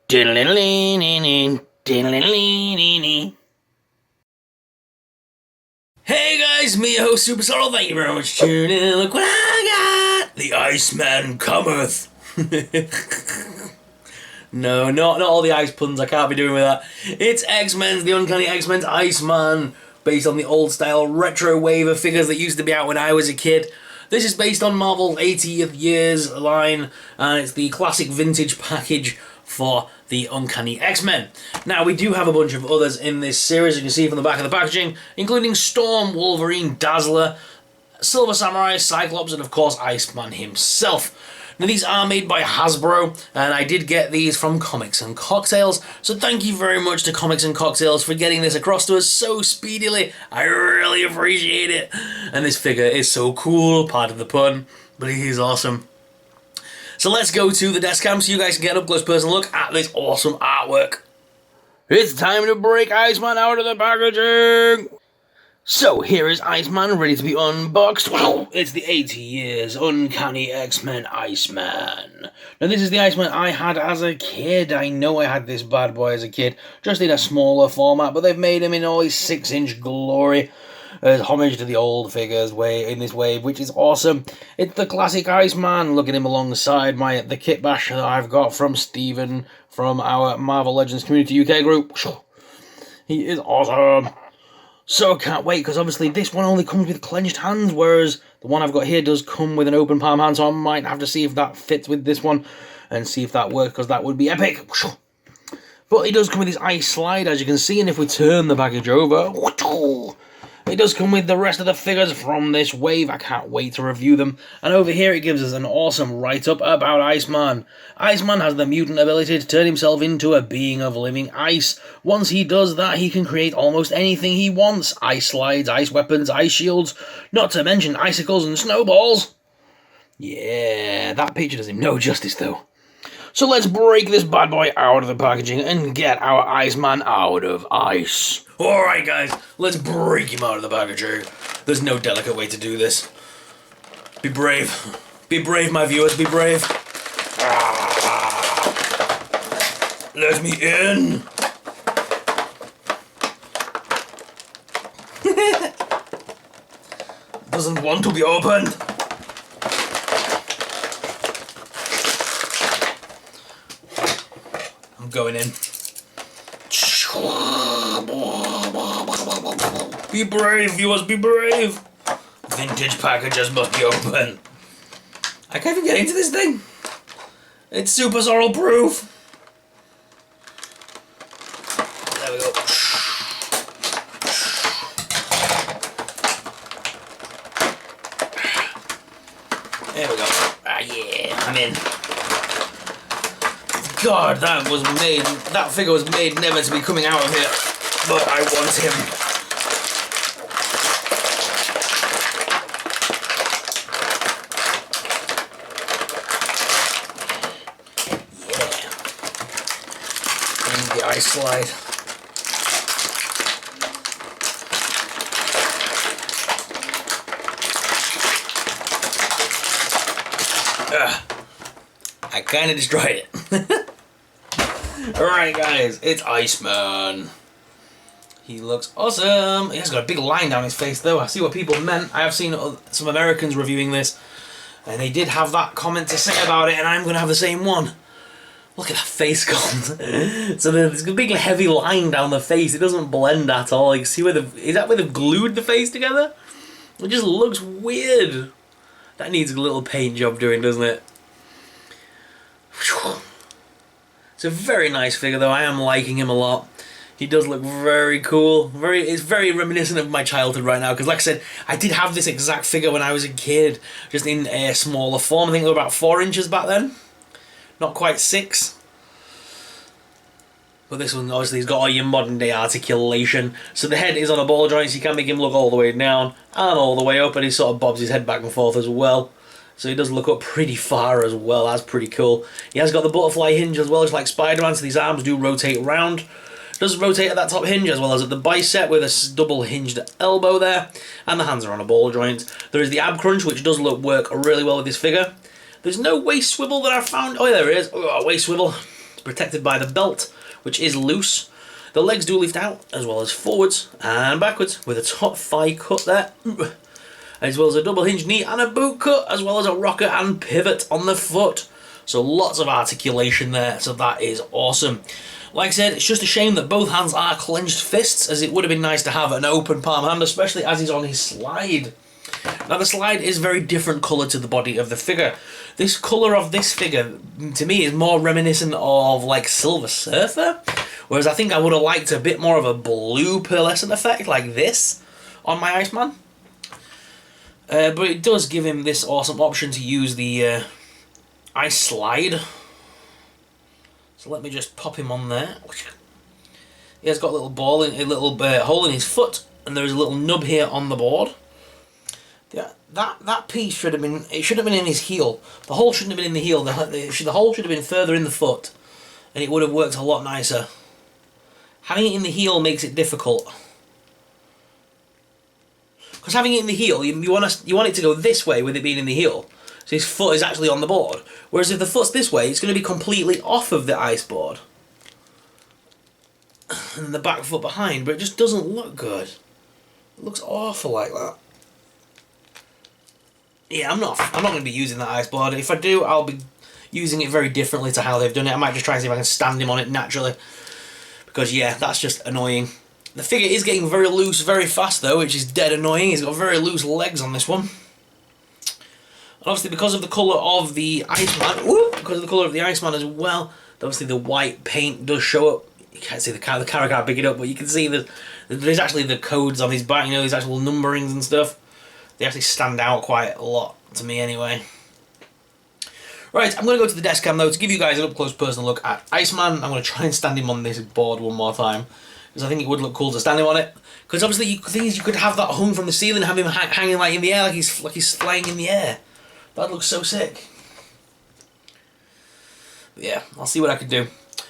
Hey guys, me your host Super Sorrel, thank you very much for tuning in. Look what I got! The Iceman cometh! No, not all the ice puns, I can't be doing with that. It's X-Men's, the Uncanny X-Men's Iceman, based on the old style retro wave of figures that used to be out when I was a kid. This is based on Marvel's 80th years line, and it's the classic vintage package for the Uncanny X-Men. Now, we do have a bunch of others in this series, you can see from the back of the packaging, including Storm, Wolverine, Dazzler, Silver Samurai, Cyclops, and of course Iceman himself. Now, these are made by Hasbro, and I did get these from Comics and Cocktails, so thank you very much to Comics and Cocktails for getting this across to us so speedily. I really appreciate it. And this figure is so cool, pardon the pun, but he is awesome. So let's go to the desk cam so you guys can get an up-close personal look at this awesome artwork. It's time to break Iceman out of the packaging! So here is Iceman ready to be unboxed. Wow, it's the 80 years Uncanny X-Men Iceman. Now this is the Iceman I had as a kid. I know I had this bad boy as a kid, just in a smaller format, but they've made him in all his 6-inch glory as homage to the old figures in this wave, which is awesome. It's the classic Iceman. Look at him alongside the kit bash that I've got from Stephen from our Marvel Legends Community UK group. He is awesome. So can't wait, because obviously this one only comes with clenched hands, whereas the one I've got here does come with an open palm hand, so I might have to see if that fits with this one and see if that works, because that would be epic. But it does come with this ice slide, as you can see, and if we turn the package over, it does come with the rest of the figures from this wave. I can't wait to review them. And over here it gives us an awesome write-up about Iceman. Iceman has the mutant ability to turn himself into a being of living ice. Once he does that, he can create almost anything he wants. Ice slides, ice weapons, ice shields, not to mention icicles and snowballs. Yeah, that picture does him no justice though. So let's break this bad boy out of the packaging and get our Iceman out of ice. Alright guys, let's break him out of the packaging. There's no delicate way to do this. Be brave. Be brave, my viewers, be brave. Let me in. Doesn't want to be opened. I'm going in. Be brave, viewers, be brave! Vintage packages must be open. I can't even get into this thing. It's Super Sorrel proof. There we go. There we go. Ah, yeah, I'm in. God, that figure was made never to be coming out of here. But I want him. The ice slide. I kind of destroyed it. Alright guys, it's Iceman. He looks awesome. He has got a big line down his face though. I see what people meant. I have seen some Americans reviewing this, and they did have that comment to say about it, and I'm going to have the same one. Look at that face gone. So there's a big heavy line down the face. It doesn't blend at all. You see is that where they've glued the face together? It just looks weird. That needs a little paint job doing, doesn't it? It's a very nice figure though. I am liking him a lot. He does look very cool. It's very reminiscent of my childhood right now, because like I said, I did have this exact figure when I was a kid, just in a smaller form. I think they were about 4 inches back then. Not quite 6. But this one, obviously, has got all your modern day articulation. So the head is on a ball joint, so you can make him look all the way down and all the way up, and he sort of bobs his head back and forth as well. So he does look up pretty far as well. That's pretty cool. He has got the butterfly hinge as well, just like Spider-Man, so these arms do rotate round. Does rotate at that top hinge as well as at the bicep with a double hinged elbow there. And the hands are on a ball joint. There is the ab crunch, which does work really well with this figure. There's no waist swivel that I've found. Oh, yeah, there is. Oh, waist swivel. protected by the belt, which is loose. The legs do lift out, as well as forwards and backwards, with a top thigh cut there, as well as a double hinge knee and a boot cut, as well as a rocker and pivot on the foot. So lots of articulation there, so that is awesome. Like I said, it's just a shame that both hands are clenched fists, as it would have been nice to have an open palm hand, especially as he's on his slide. Now the slide is very different colour to the body of the figure. This colour of this figure, to me, is more reminiscent of like Silver Surfer, whereas I think I would have liked a bit more of a blue pearlescent effect like this on my Iceman. But it does give him this awesome option to use the ice slide. So let me just pop him on there. He has got a little ball in a little hole in his foot, and there is a little nub here on the board. Yeah, that piece should have been. It should have been in his heel. The hole shouldn't have been in the heel. The hole should have been further in the foot, and it would have worked a lot nicer. Having it in the heel makes it difficult. Because having it in the heel, you want it to go this way with it being in the heel. So his foot is actually on the board. Whereas if the foot's this way, it's going to be completely off of the ice board. And the back foot behind, but it just doesn't look good. It looks awful like that. Yeah, I'm not going to be using that ice board. If I do, I'll be using it very differently to how they've done it. I might just try and see if I can stand him on it naturally. Because yeah, that's just annoying. The figure is getting very loose very fast though, which is dead annoying. He's got very loose legs on this one. And obviously because of the colour of the Iceman, as well, obviously the white paint does show up. You can't see the camera can't pick it up, but you can see that there's actually the codes on his back, you know, these actual numberings and stuff. They actually stand out quite a lot to me anyway. Right, I'm going to go to the desk cam though to give you guys an up-close personal look at Iceman. I'm going to try and stand him on this board one more time, because I think it would look cool to stand him on it. Because obviously the thing is, you could have that hung from the ceiling and have him hanging like in the air, like he's flying in the air. That looks so sick. But yeah, I'll see what I can do.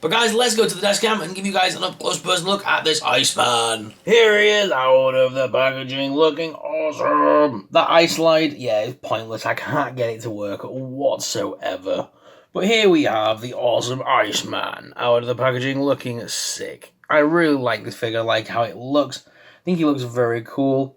But guys, let's go to the desk cam and give you guys an up-close personal look at this Iceman. Here he is, out of the packaging, looking awesome. That ice slide, yeah, is pointless. I can't get it to work whatsoever. But here we have the awesome Iceman, out of the packaging, looking sick. I really like this figure, I like how it looks. I think he looks very cool.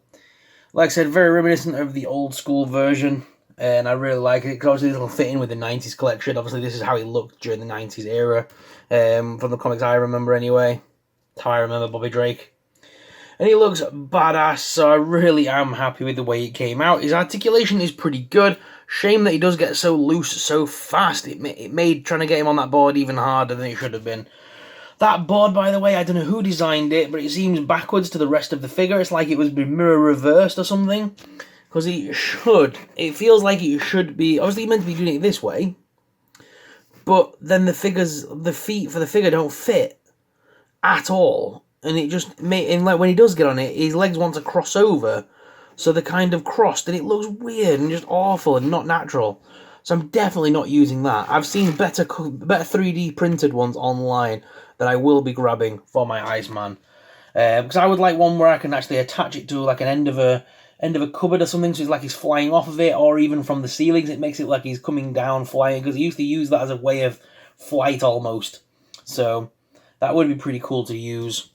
Like I said, very reminiscent of the old school version. And I really like it, because obviously it'll fit in with the 90s collection. Obviously this is how he looked during the 90s era. From the comics I remember anyway. That's how I remember Bobby Drake. And he looks badass, so I really am happy with the way it came out. His articulation is pretty good. Shame that he does get so loose so fast. It made trying to get him on that board even harder than it should have been. That board, by the way, I don't know who designed it, but it seems backwards to the rest of the figure. It's like it was mirror reversed or something. Because it feels like it should be, obviously meant to be doing it this way, but then the feet for the figure don't fit at all, and it just, and like when he does get on it, his legs want to cross over, so they're kind of crossed, and it looks weird and just awful and not natural. So I'm definitely not using that. I've seen better 3D printed ones online that I will be grabbing for my Iceman, because I would like one where I can actually attach it to like an end of a cupboard or something, so it's like he's flying off of it, or even from the ceilings. It makes it like he's coming down flying, because he used to use that as a way of flight almost. So that would be pretty cool to use.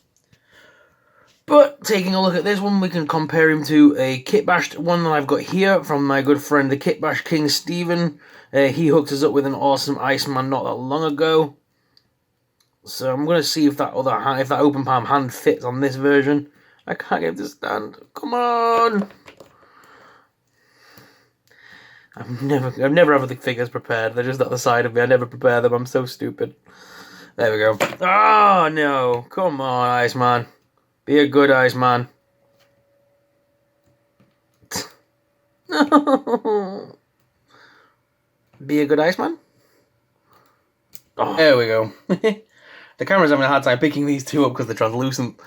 But taking a look at this one, we can compare him to a kitbashed one that I've got here from my good friend the Kitbash King Steven. He hooked us up with an awesome Iceman not that long ago. So I'm going to see if that open palm hand fits on this version. I can't get him to stand. Come on! I've never have the figures prepared. They're just at the side of me. I never prepare them. I'm so stupid. There we go. Oh no! Come on, Iceman. Be a good Iceman. Be a good Iceman. Oh, there we go. The camera's having a hard time picking these two up because they're translucent.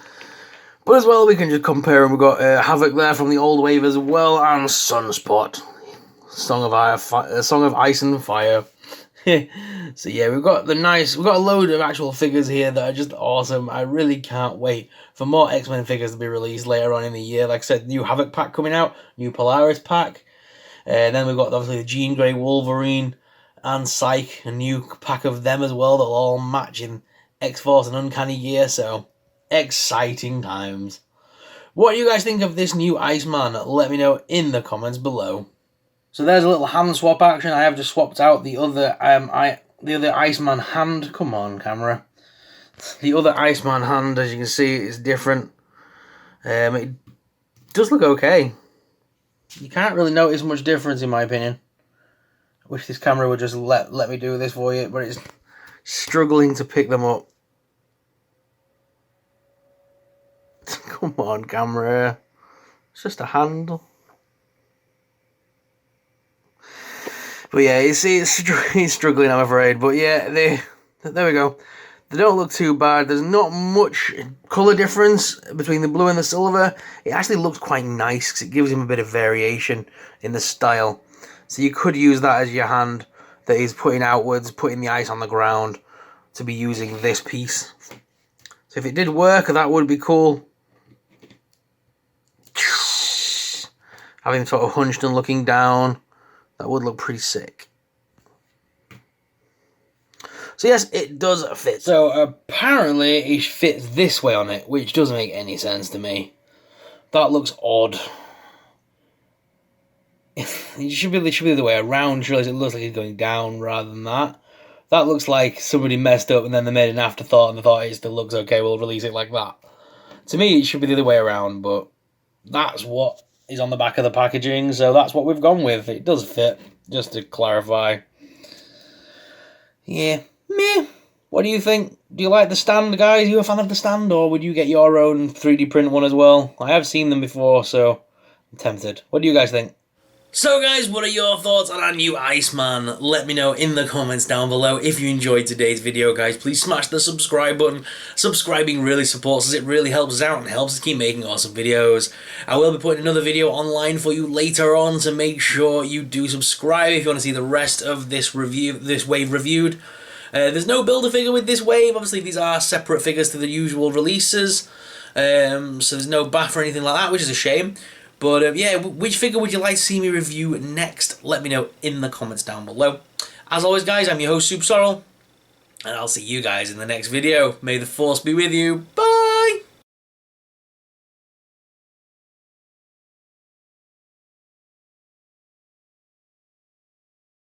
But as well, we can just compare them. We've got Havoc there from the old wave as well, and Sunspot, Song of Ice and Fire. So yeah, we've got a load of actual figures here that are just awesome. I really can't wait for more X-Men figures to be released later on in the year. Like I said, new Havoc pack coming out, new Polaris pack, and then we've got obviously the Jean Grey Wolverine, and Psych, a new pack of them as well that'll all match in X-Force and Uncanny gear, so exciting times. What do you guys think of this new Iceman? Let me know in the comments below. So there's a little hand swap action. I have just swapped out the other Iceman hand. Come on, camera. The other Iceman hand, as you can see, is different. It does look okay. You can't really notice much difference in my opinion. I wish this camera would just let me do this for you, but it's struggling to pick them up. Come on, camera. It's just a handle. But yeah, you see, it's struggling, I'm afraid. But yeah, there we go. They don't look too bad. There's not much colour difference between the blue and the silver. It actually looks quite nice because it gives him a bit of variation in the style. So you could use that as your hand that is putting outwards, putting the ice on the ground, to be using this piece. So if it did work, that would be cool. Having sort of hunched and looking down, that would look pretty sick. So yes, it does fit. So apparently it fits this way on it, which doesn't make any sense to me. That looks odd. It should be the other way around. Surely it looks like it's going down rather than that. That looks like somebody messed up and then they made an afterthought and they thought it still looks okay, we'll release it like that. To me, it should be the other way around, but that's what is on the back of the packaging, so that's what we've gone with. It does fit, just to clarify. Yeah, meh. What do you think? Do you like the stand, guys? Are you a fan of the stand, or would you get your own 3D print one as well? I have seen them before, so I'm tempted. What do you guys think? So guys, what are your thoughts on our new Iceman? Let me know in the comments down below. If you enjoyed today's video, guys, please smash the subscribe button. Subscribing really supports us, it really helps us out and helps us keep making awesome videos. I will be putting another video online for you later on, so make sure you do subscribe if you want to see the rest of this wave reviewed. There's no Build-A-Figure with this wave. Obviously, these are separate figures to the usual releases. So there's no bath or anything like that, which is a shame. But yeah, which figure would you like to see me review next? Let me know in the comments down below. As always, guys, I'm your host, Soup Sorrel, and I'll see you guys in the next video. May the Force be with you.